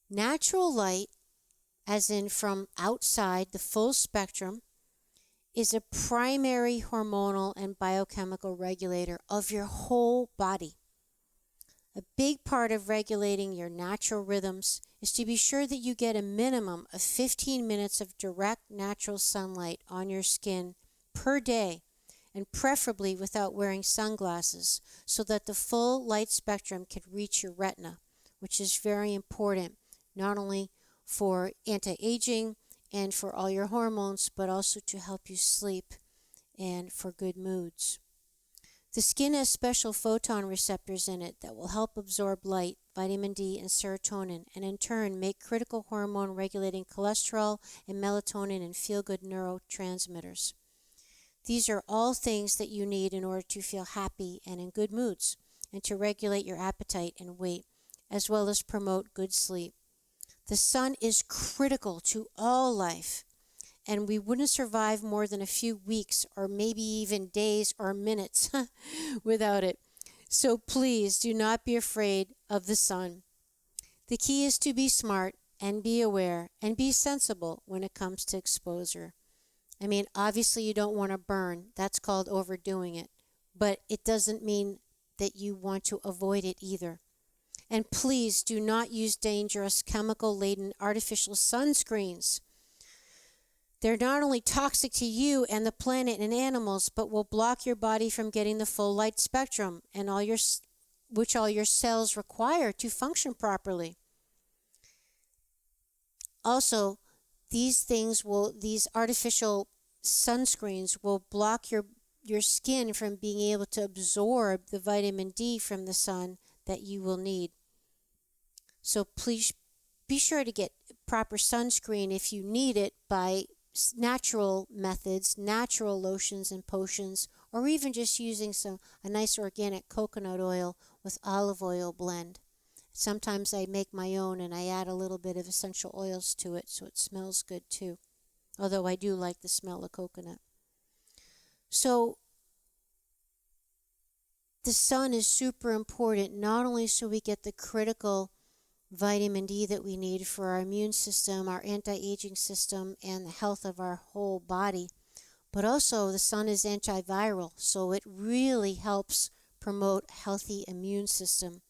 Natural light, as in from outside, the full spectrum, is a primary hormonal and biochemical regulator of your whole body. A big part of regulating your natural rhythms is to be sure that you get a minimum of 15 minutes of direct natural sunlight on your skin per day, and preferably without wearing sunglasses, so that the full light spectrum can reach your retina, which is very important, not only for anti-aging and for all your hormones, but also to help you sleep and for good moods. The skin has special photon receptors in it that will help absorb light, vitamin D, and serotonin, and in turn make critical hormone regulating cholesterol and melatonin and feel-good neurotransmitters. These are all things that you need in order to feel happy and in good moods, and to regulate your appetite and weight, as well as promote good sleep. The sun is critical to all life, and we wouldn't survive more than a few weeks or maybe even days or minutes without it. So please do not be afraid of the sun. The key is to be smart and be aware and be sensible when it comes to exposure. I mean, obviously you don't want to burn. That's called overdoing it. But it doesn't mean that you want to avoid it either. And please do not use dangerous chemical-laden artificial sunscreens. They're not only toxic to you and the planet and animals, but will block your body from getting the full light spectrum and which all your cells require to function properly. Also, these artificial sunscreens will block your skin from being able to absorb the vitamin D from the sun that you will need. So please be sure to get proper sunscreen if you need it by natural methods, natural lotions and potions, or even just using a nice organic coconut oil with olive oil blend. Sometimes I make my own and I add a little bit of essential oils to it so it smells good too, although I do like the smell of coconut. So the sun is super important, not only so we get the critical vitamin D that we need for our immune system, our anti-aging system, and the health of our whole body, but also the sun is antiviral, so it really helps promote a healthy immune system,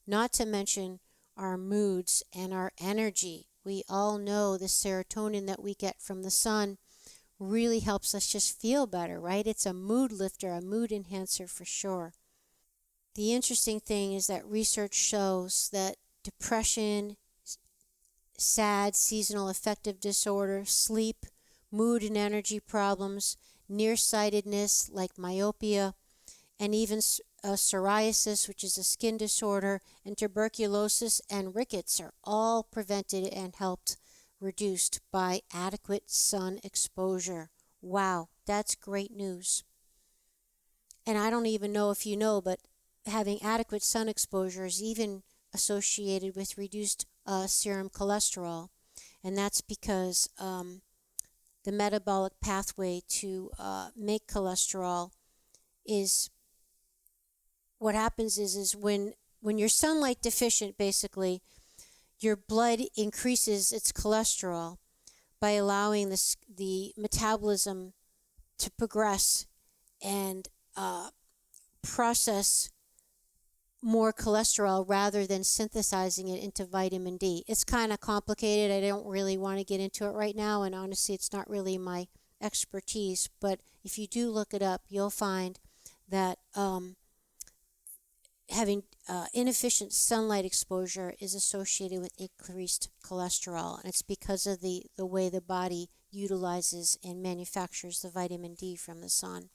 not to mention our moods and our energy. We all know the serotonin that we get from the sun really helps us just feel better, right? It's a mood lifter, a mood enhancer for sure. The interesting thing is that research shows that depression, sad seasonal affective disorder, sleep, mood and energy problems, nearsightedness like myopia, and even psoriasis, which is a skin disorder, and tuberculosis and rickets are all prevented and helped reduced by adequate sun exposure. Wow, that's great news. And I don't even know if you know, but having adequate sun exposure is even associated with reduced serum cholesterol, and that's because the metabolic pathway to make cholesterol is what happens is when you're sunlight deficient, basically your blood increases its cholesterol by allowing the metabolism to progress and process more cholesterol rather than synthesizing it into vitamin D. It's kind of complicated. I don't really want to get into it right now, and honestly, it's not really my expertise. But if you do look it up, you'll find that having inefficient sunlight exposure is associated with increased cholesterol, and it's because of the way the body utilizes and manufactures the vitamin D from the sun.